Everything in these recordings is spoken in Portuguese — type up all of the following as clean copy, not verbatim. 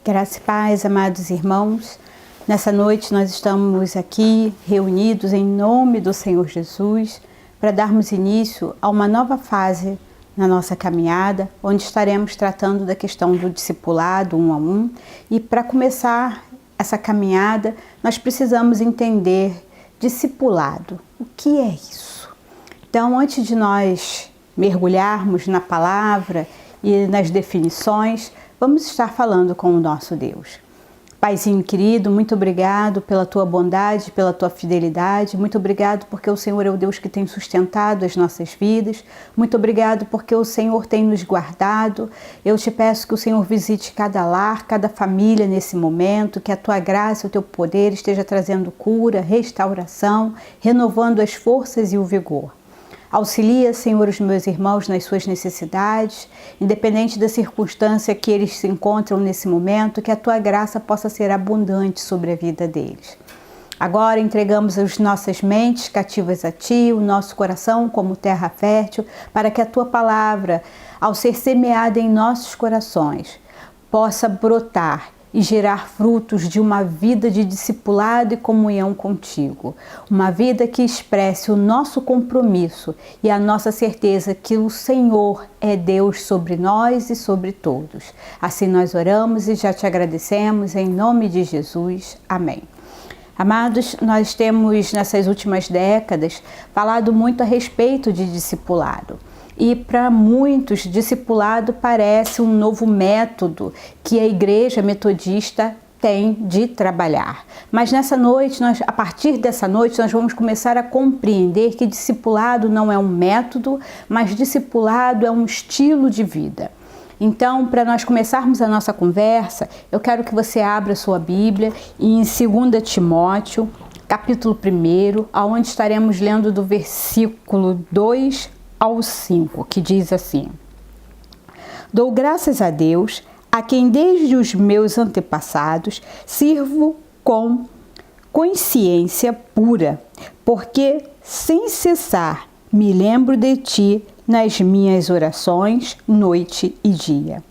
Graça e paz, amados irmãos. Nessa noite nós estamos aqui reunidos em nome do Senhor Jesus para darmos início a uma nova fase na nossa caminhada, onde estaremos tratando da questão do discipulado 1 a 1. E para começar essa caminhada, nós precisamos entender discipulado. O que é isso? Então, antes de nós mergulharmos na palavra e nas definições, vamos estar falando com o nosso Deus. Paizinho querido, muito obrigado pela tua bondade, pela tua fidelidade. Muito obrigado porque o Senhor é o Deus que tem sustentado as nossas vidas. Muito obrigado porque o Senhor tem nos guardado. Eu te peço que o Senhor visite cada lar, cada família nesse momento, que a tua graça e o teu poder esteja trazendo cura, restauração, renovando as forças e o vigor. Auxilia, Senhor, os meus irmãos nas suas necessidades, independente da circunstância que eles se encontram nesse momento, que a tua graça possa ser abundante sobre a vida deles. Agora entregamos as nossas mentes cativas a ti, o nosso coração como terra fértil, para que a tua palavra, ao ser semeada em nossos corações, possa brotar e gerar frutos de uma vida de discipulado e comunhão contigo. Uma vida que expresse o nosso compromisso e a nossa certeza que o Senhor é Deus sobre nós e sobre todos. Assim nós oramos e já te agradecemos em nome de Jesus. Amém. Amados, nós temos nessas últimas décadas falado muito a respeito de discipulado. E para muitos, discipulado parece um novo método que a Igreja Metodista tem de trabalhar. Mas nessa noite, a partir dessa noite, nós vamos começar a compreender que discipulado não é um método, mas discipulado é um estilo de vida. Então, para nós começarmos a nossa conversa, eu quero que você abra sua Bíblia em 2 Timóteo, capítulo 1, onde estaremos lendo do versículo 2 ao 5, que diz assim: Dou graças a Deus, a quem desde os meus antepassados sirvo com consciência pura, porque sem cessar me lembro de ti nas minhas orações, noite e dia.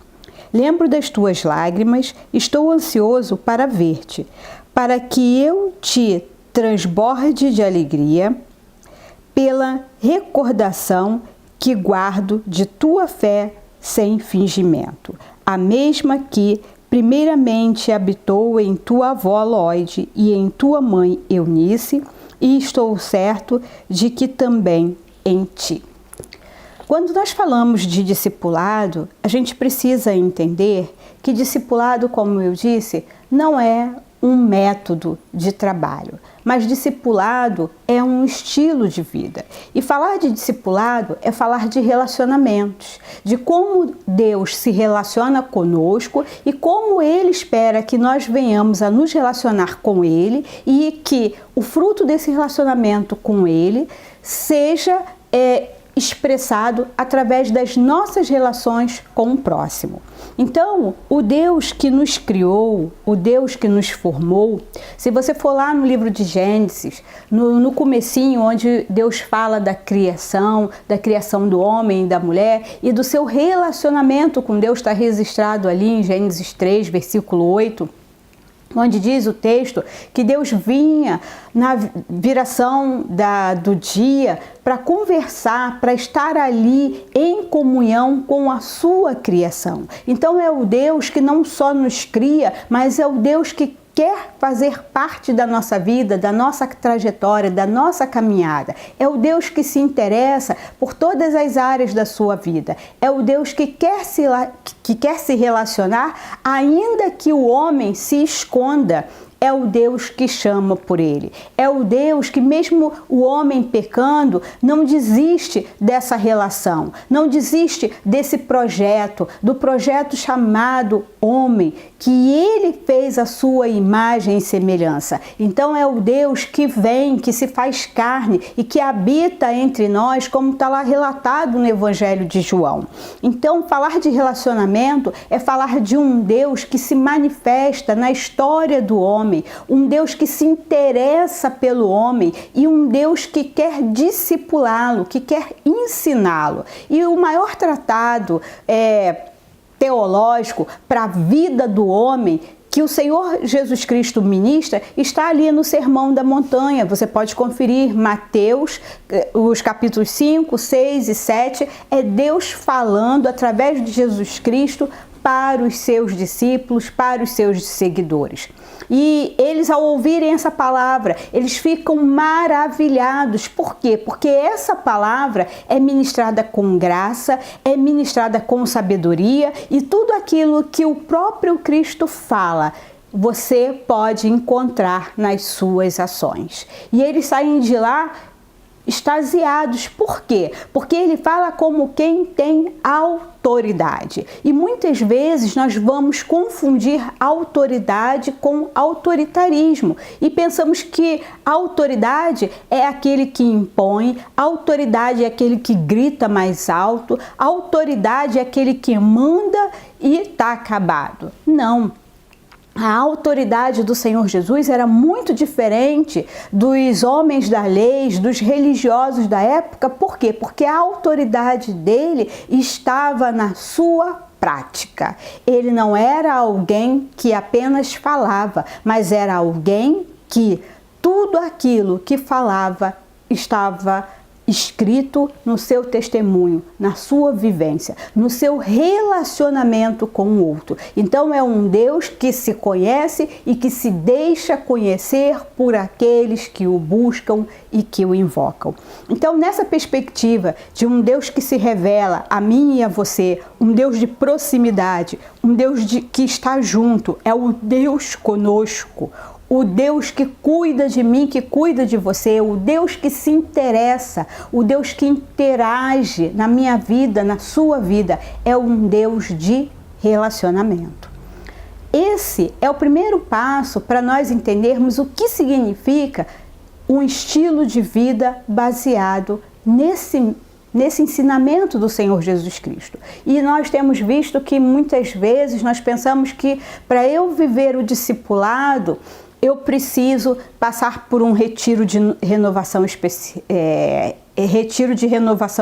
Lembro das tuas lágrimas, estou ansioso para ver-te, para que eu te transborde de alegria pela recordação que guardo de tua fé sem fingimento, a mesma que primeiramente habitou em tua avó Lóide e em tua mãe Eunice, e estou certo de que também em ti. Quando nós falamos de discipulado, a gente precisa entender que discipulado, como eu disse, não é um método de trabalho, mas discipulado é um estilo de vida. E falar de discipulado é falar de relacionamentos, de como Deus se relaciona conosco e como Ele espera que nós venhamos a nos relacionar com Ele e que o fruto desse relacionamento com Ele seja expressado através das nossas relações com o próximo. Então, o Deus que nos criou, o Deus que nos formou, se você for lá no livro de Gênesis, no comecinho, onde Deus fala da criação do homem e da mulher e do seu relacionamento com Deus, está registrado ali em Gênesis 3, versículo 8, onde diz o texto que Deus vinha na viração do dia para conversar, para estar ali em comunhão com a sua criação. Então é o Deus que não só nos cria, mas é o Deus que quer fazer parte da nossa vida, da nossa trajetória, da nossa caminhada. É o Deus que se interessa por todas as áreas da sua vida. É o Deus que quer se relacionar, ainda que o homem se esconda. É o Deus que chama por ele. É o Deus que, mesmo o homem pecando, não desiste dessa relação, não desiste desse projeto, do projeto chamado homem, que ele fez a sua imagem e semelhança. Então é o Deus que vem, que se faz carne e que habita entre nós, como está lá relatado no Evangelho de João. Então, falar de relacionamento é falar de um Deus que se manifesta na história do homem, um Deus que se interessa pelo homem e um Deus que quer discipulá-lo, que quer ensiná-lo. E o maior tratado teológico para a vida do homem que o Senhor Jesus Cristo ministra está ali no Sermão da Montanha. Você pode conferir Mateus, os capítulos 5, 6 e 7. É Deus falando através de Jesus Cristo para os seus discípulos, para os seus seguidores. E eles, ao ouvirem essa palavra, eles ficam maravilhados. Por quê? Porque essa palavra é ministrada com graça, é ministrada com sabedoria, e tudo aquilo que o próprio Cristo fala, você pode encontrar nas suas ações. E eles saem de lá extasiados. Por quê? Porque ele fala como quem tem autoridade. E muitas vezes nós vamos confundir autoridade com autoritarismo e pensamos que autoridade é aquele que impõe, autoridade é aquele que grita mais alto, autoridade é aquele que manda e está acabado. Não. A autoridade do Senhor Jesus era muito diferente dos homens da lei, dos religiosos da época. Por quê? Porque a autoridade dele estava na sua prática. Ele não era alguém que apenas falava, mas era alguém que tudo aquilo que falava estava escrito no seu testemunho, na sua vivência, no seu relacionamento com o outro. Então é um Deus que se conhece e que se deixa conhecer por aqueles que o buscam e que o invocam. Então, nessa perspectiva de um Deus que se revela a mim e a você, um Deus de proximidade, um Deus que está junto, é o Deus conosco, o Deus que cuida de mim, que cuida de você, o Deus que se interessa, o Deus que interage na minha vida, na sua vida, é um Deus de relacionamento. Esse é o primeiro passo para nós entendermos o que significa um estilo de vida baseado nesse ensinamento do Senhor Jesus Cristo. E nós temos visto que muitas vezes nós pensamos que para eu viver o discipulado, eu preciso passar por um retiro de renovação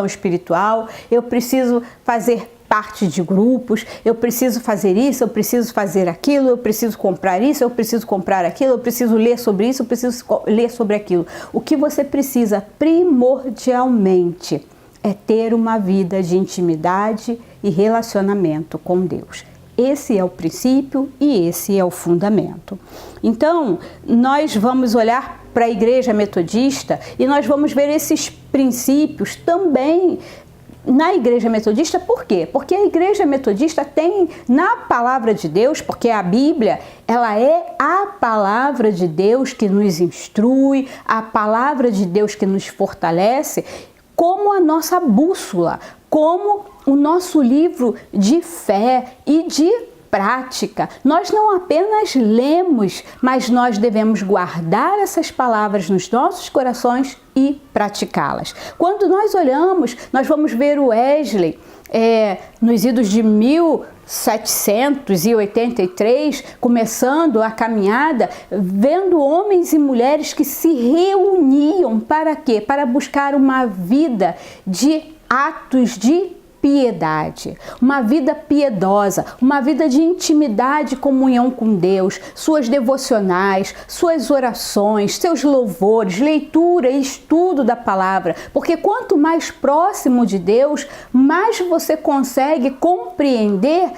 espiritual, eu preciso fazer parte de grupos, eu preciso fazer isso, eu preciso fazer aquilo, eu preciso comprar isso, eu preciso comprar aquilo, eu preciso ler sobre isso, eu preciso ler sobre aquilo. O que você precisa primordialmente é ter uma vida de intimidade e relacionamento com Deus. Esse é o princípio e esse é o fundamento. Então, nós vamos olhar para a Igreja Metodista e nós vamos ver esses princípios também na Igreja Metodista. Por quê? Porque a Igreja Metodista tem na Palavra de Deus, porque a Bíblia, ela é a Palavra de Deus que nos instrui, a Palavra de Deus que nos fortalece, como a nossa bússola, como o nosso livro de fé e de prática. Nós não apenas lemos, mas nós devemos guardar essas palavras nos nossos corações e praticá-las. Quando nós olhamos, nós vamos ver o Wesley nos idos de 1783, começando a caminhada, vendo homens e mulheres que se reuniam para quê? Para buscar uma vida de atos de piedade, uma vida piedosa, uma vida de intimidade e comunhão com Deus, suas devocionais, suas orações, seus louvores, leitura e estudo da palavra, porque quanto mais próximo de Deus, mais você consegue compreender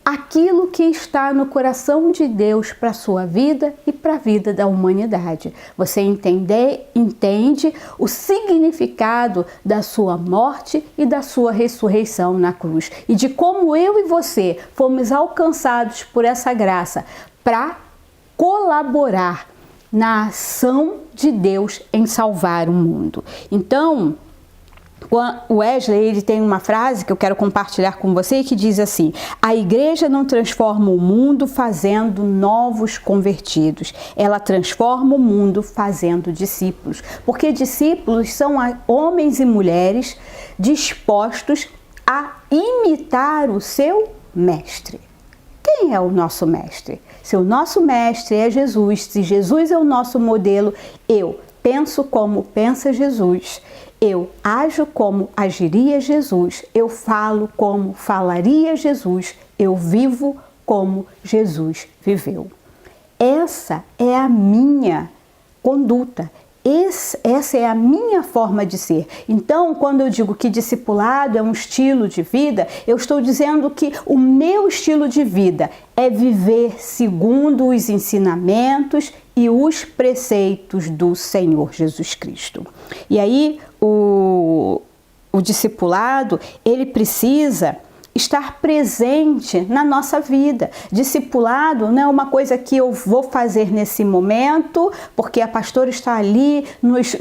aquilo que está no coração de Deus para a sua vida e para a vida da humanidade. Você entende o significado da sua morte e da sua ressurreição na cruz e de como eu e você fomos alcançados por essa graça para colaborar na ação de Deus em salvar o mundo. Então, o Wesley, ele tem uma frase que eu quero compartilhar com você que diz assim: a igreja não transforma o mundo fazendo novos convertidos, ela transforma o mundo fazendo discípulos, porque discípulos são homens e mulheres dispostos a imitar o seu mestre. Quem é o nosso mestre? Se o nosso mestre é Jesus, se Jesus é o nosso modelo, eu penso como pensa Jesus, eu ajo como agiria Jesus, eu falo como falaria Jesus, Eu vivo como Jesus viveu. Essa é a minha conduta. Essa é a minha forma de ser. Então, quando eu digo que discipulado é um estilo de vida, eu estou dizendo que o meu estilo de vida é viver segundo os ensinamentos e os preceitos do Senhor Jesus Cristo. E aí, o discipulado, ele precisa estar presente na nossa vida. Discipulado não é uma coisa que eu vou fazer nesse momento, porque a pastora está ali nos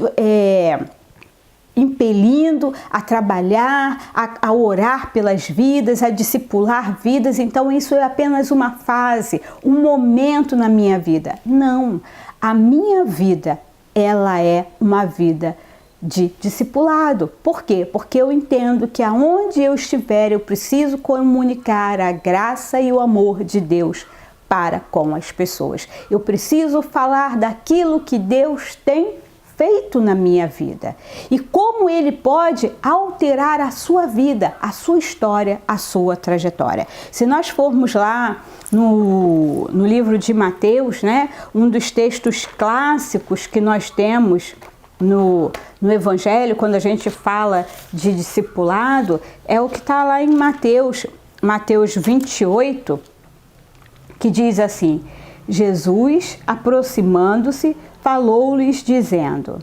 impelindo a trabalhar, a orar pelas vidas, a discipular vidas. Então isso é apenas uma fase, um momento na minha vida. Não, a minha vida, ela é uma vida de discipulado. Por quê? Porque eu entendo que aonde eu estiver, eu preciso comunicar a graça e o amor de Deus para com as pessoas. Eu preciso falar daquilo que Deus tem feito na minha vida e como Ele pode alterar a sua vida, a sua história, a sua trajetória. Se nós formos lá no livro de Mateus, né, um dos textos clássicos que nós temos no Evangelho, quando a gente fala de discipulado, é o que está lá em Mateus 28, que diz assim: Jesus, aproximando-se, falou-lhes dizendo: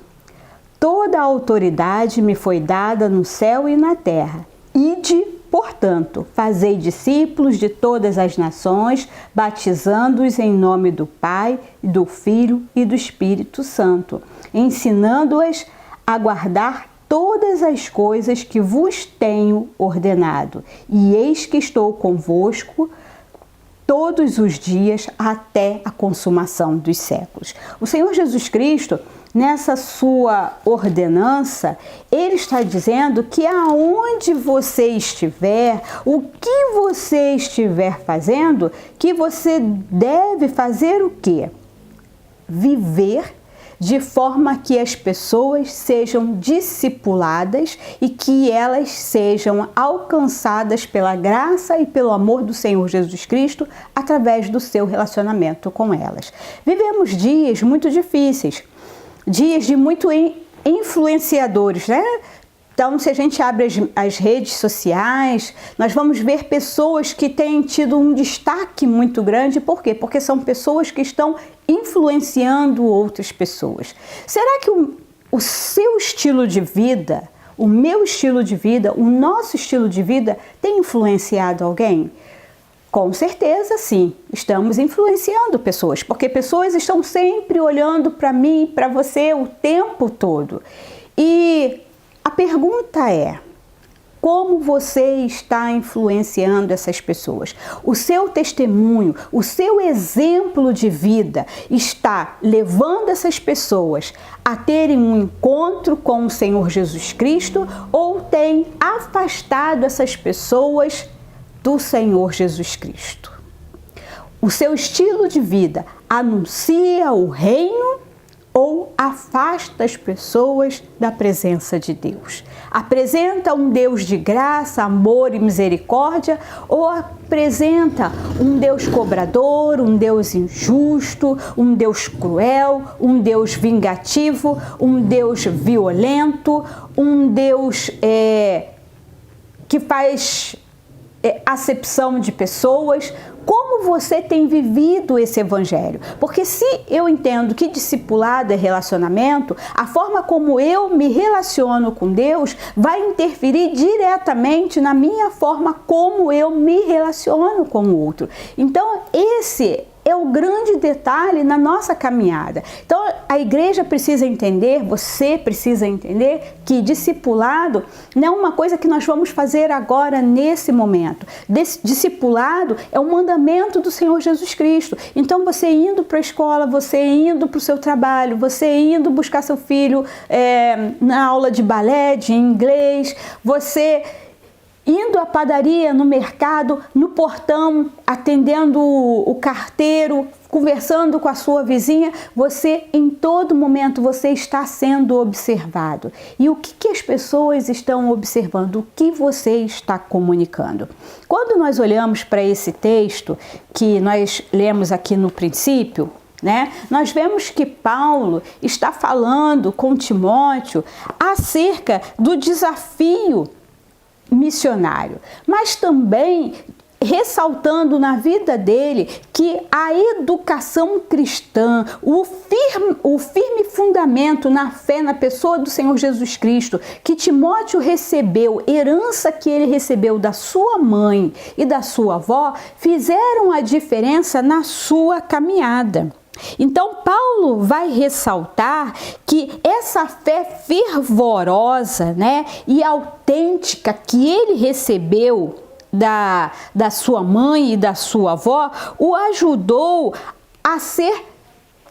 toda a autoridade me foi dada no céu e na terra. Ide, portanto, fazei discípulos de todas as nações, batizando-os em nome do Pai, do Filho e do Espírito Santo, ensinando-as a guardar todas as coisas que vos tenho ordenado. E eis que estou convosco todos os dias até a consumação dos séculos. O Senhor Jesus Cristo, nessa sua ordenança, Ele está dizendo que aonde você estiver, o que você estiver fazendo, que você deve fazer o quê? Viver de forma que as pessoas sejam discipuladas e que elas sejam alcançadas pela graça e pelo amor do Senhor Jesus Cristo através do seu relacionamento com elas. Vivemos dias muito difíceis, dias de muito influenciadores, né? Então, se a gente abre as redes sociais, nós vamos ver pessoas que têm tido um destaque muito grande. Por quê? Porque são pessoas que estão influenciando outras pessoas. Será que o seu estilo de vida, o meu estilo de vida, o nosso estilo de vida tem influenciado alguém? Com certeza, sim. Estamos influenciando pessoas, porque pessoas estão sempre olhando para mim, para você o tempo todo. E a pergunta é: como você está influenciando essas pessoas? O seu testemunho, o seu exemplo de vida está levando essas pessoas a terem um encontro com o Senhor Jesus Cristo ou tem afastado essas pessoas do Senhor Jesus Cristo? O seu estilo de vida anuncia o reino ou afasta as pessoas da presença de Deus? Apresenta um Deus de graça, amor e misericórdia ou apresenta um Deus cobrador, um Deus injusto, um Deus cruel, um Deus vingativo, um Deus violento, um Deus que faz acepção de pessoas? Como você tem vivido esse evangelho? Porque se eu entendo que discipulado é relacionamento, a forma como eu me relaciono com Deus vai interferir diretamente na minha forma como eu me relaciono com o outro. Então, esse é o grande detalhe na nossa caminhada. Então, a igreja precisa entender, você precisa entender que discipulado não é uma coisa que nós vamos fazer agora, nesse momento. Discipulado é um mandamento do Senhor Jesus Cristo. Então, você indo para a escola, você indo para o seu trabalho, você indo buscar seu filho na aula de balé, de inglês, você indo à padaria, no mercado, no portão, atendendo o carteiro, conversando com a sua vizinha, você, em todo momento, você está sendo observado. E o que as pessoas estão observando? O que você está comunicando? Quando nós olhamos para esse texto que nós lemos aqui no princípio, né, nós vemos que Paulo está falando com Timóteo acerca do desafio missionário, mas também ressaltando na vida dele que a educação cristã, o firme fundamento na fé na pessoa do Senhor Jesus Cristo, que Timóteo recebeu, herança que ele recebeu da sua mãe e da sua avó, fizeram a diferença na sua caminhada. Então, Paulo vai ressaltar que essa fé fervorosa, né, e autêntica que ele recebeu da sua mãe e da sua avó, o ajudou a ser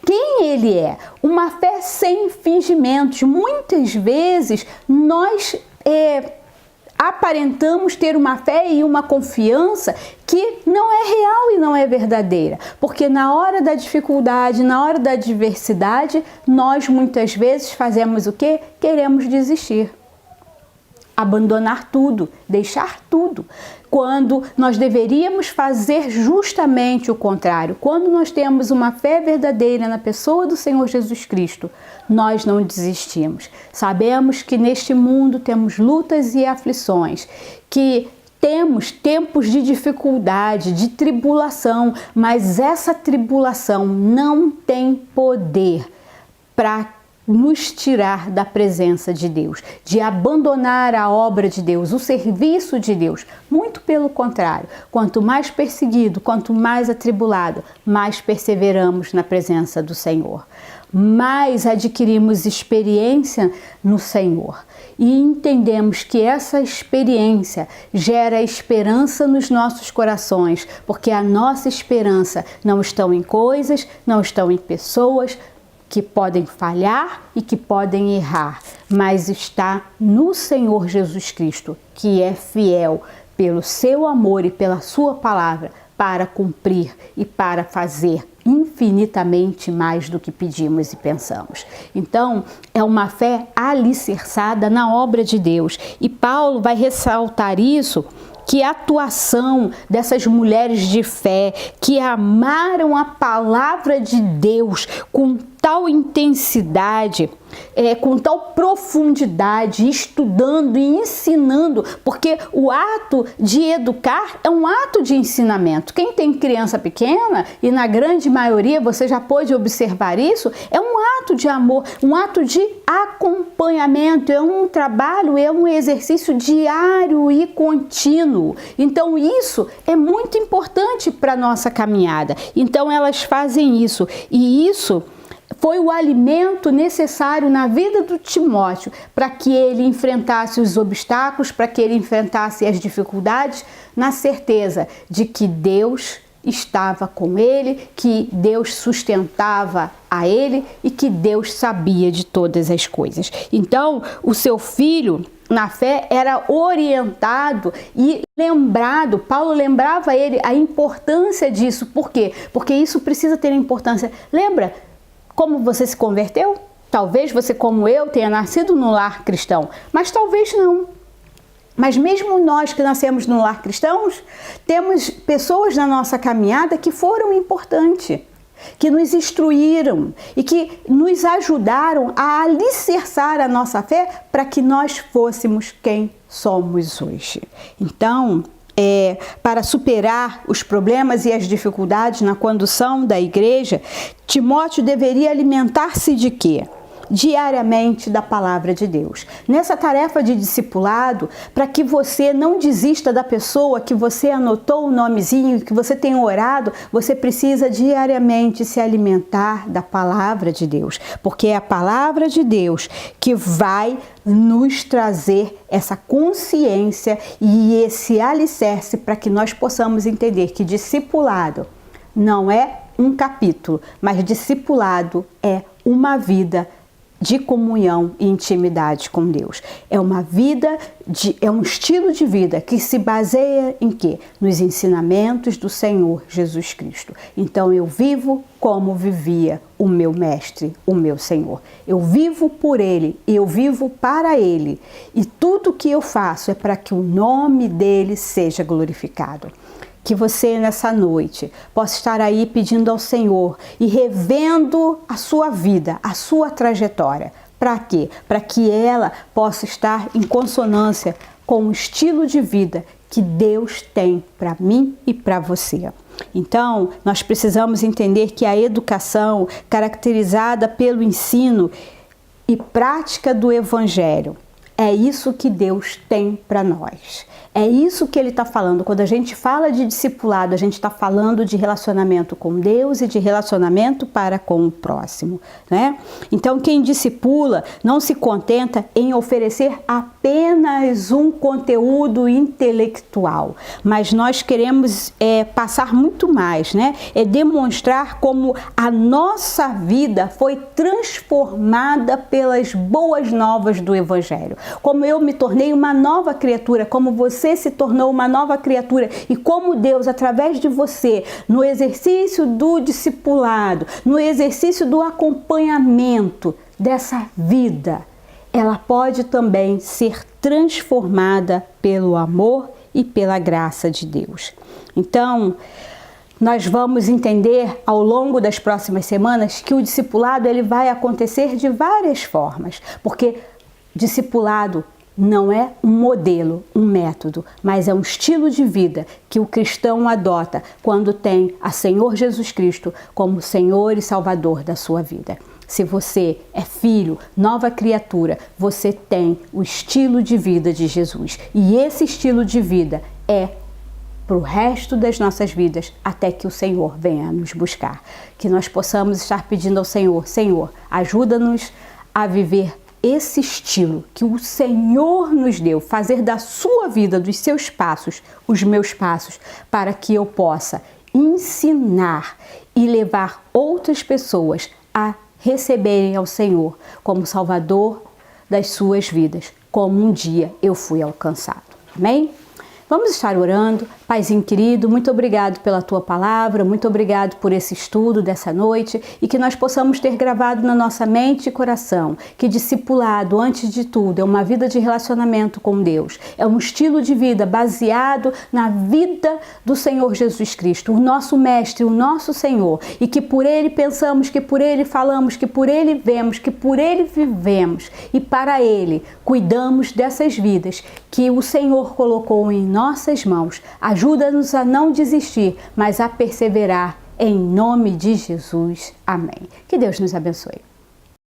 quem ele é. Uma fé sem fingimentos. Muitas vezes nós aparentamos ter uma fé e uma confiança que não é real e não é verdadeira, porque na hora da dificuldade, na hora da adversidade, nós muitas vezes fazemos o quê? Queremos desistir, abandonar tudo, deixar tudo, quando nós deveríamos fazer justamente o contrário. Quando nós temos uma fé verdadeira na pessoa do Senhor Jesus Cristo, nós não desistimos. Sabemos que neste mundo temos lutas e aflições, que temos tempos de dificuldade, de tribulação, mas essa tribulação não tem poder para nos tirar da presença de Deus, de abandonar a obra de Deus, o serviço de Deus. Muito pelo contrário, quanto mais perseguido, quanto mais atribulado, mais perseveramos na presença do Senhor, mais adquirimos experiência no Senhor e entendemos que essa experiência gera esperança nos nossos corações, porque a nossa esperança não está em coisas, não está em pessoas, que podem falhar e que podem errar, mas está no Senhor Jesus Cristo, que é fiel pelo seu amor e pela sua palavra para cumprir e para fazer infinitamente mais do que pedimos e pensamos. Então, é uma fé alicerçada na obra de Deus. E Paulo vai ressaltar isso, que a atuação dessas mulheres de fé que amaram a palavra de Deus com tal intensidade, com tal profundidade, estudando e ensinando, porque o ato de educar é um ato de ensinamento. Quem tem criança pequena, e na grande maioria você já pôde observar isso, é um ato de amor, um ato de acompanhamento, é um trabalho, é um exercício diário e contínuo. Então isso é muito importante para a nossa caminhada. Então elas fazem isso, e isso foi o alimento necessário na vida do Timóteo para que ele enfrentasse os obstáculos, para que ele enfrentasse as dificuldades, na certeza de que Deus estava com ele, que Deus sustentava a ele e que Deus sabia de todas as coisas. Então, o seu filho, na fé, era orientado e lembrado. Paulo lembrava ele a importância disso. Por quê? Porque isso precisa ter importância. Lembra como você se converteu? Talvez você, como eu, tenha nascido no lar cristão, mas talvez não. Mas mesmo nós que nascemos no lar cristãos, temos pessoas na nossa caminhada que foram importantes, que nos instruíram e que nos ajudaram a alicerçar a nossa fé para que nós fôssemos quem somos hoje. Então, para superar os problemas e as dificuldades na condução da igreja, Timóteo deveria alimentar-se de quê? Diariamente da palavra de Deus. Nessa tarefa de discipulado, para que você não desista da pessoa que você anotou o nomezinho, que você tem orado, você precisa diariamente se alimentar da palavra de Deus, porque é a palavra de Deus que vai nos trazer essa consciência e esse alicerce para que nós possamos entender que discipulado não é um capítulo, mas discipulado é uma vida de comunhão e intimidade com Deus. É um estilo de vida que se baseia em quê? Nos ensinamentos do Senhor Jesus Cristo. Então eu vivo como vivia o meu mestre, o meu Senhor. Eu vivo por Ele, eu vivo para Ele. E tudo que eu faço é para que o nome dele seja glorificado. Que você nessa noite possa estar aí pedindo ao Senhor e revendo a sua vida, a sua trajetória. Para quê? Para que ela possa estar em consonância com o estilo de vida que Deus tem para mim e para você. Então, nós precisamos entender que a educação, caracterizada pelo ensino e prática do Evangelho, é isso que Deus tem para nós. É isso que ele está falando. Quando a gente fala de discipulado, a gente está falando de relacionamento com Deus e de relacionamento para com o próximo, né? Então, quem discipula não se contenta em oferecer apenas um conteúdo intelectual, mas nós queremos passar muito mais, né? É demonstrar como a nossa vida foi transformada pelas boas novas do Evangelho. Como eu me tornei uma nova criatura, como você se tornou uma nova criatura e como Deus, através de você, no exercício do discipulado, no exercício do acompanhamento dessa vida, ela pode também ser transformada pelo amor e pela graça de Deus. Então, nós vamos entender ao longo das próximas semanas que o discipulado ele vai acontecer de várias formas, porque discipulado não é um modelo, um método, mas é um estilo de vida que o cristão adota quando tem a Senhor Jesus Cristo como Senhor e Salvador da sua vida. Se você é filho, nova criatura, você tem o estilo de vida de Jesus. E esse estilo de vida é para o resto das nossas vidas, até que o Senhor venha nos buscar. Que nós possamos estar pedindo ao Senhor, Senhor, ajuda-nos a viver esse estilo que o Senhor nos deu, fazer da sua vida, dos seus passos, os meus passos, para que eu possa ensinar e levar outras pessoas a receberem ao Senhor como Salvador das suas vidas, como um dia eu fui alcançado. Amém? Vamos estar orando. Paizinho querido, muito obrigado pela tua palavra, muito obrigado por esse estudo dessa noite e que nós possamos ter gravado na nossa mente e coração que discipulado, antes de tudo, é uma vida de relacionamento com Deus, é um estilo de vida baseado na vida do Senhor Jesus Cristo, o nosso Mestre, o nosso Senhor, e que por Ele pensamos, que por Ele falamos, que por Ele vemos, que por Ele vivemos e para Ele cuidamos dessas vidas que o Senhor colocou em nossas mãos. Ajuda-nos a não desistir, mas a perseverar em nome de Jesus. Amém. Que Deus nos abençoe.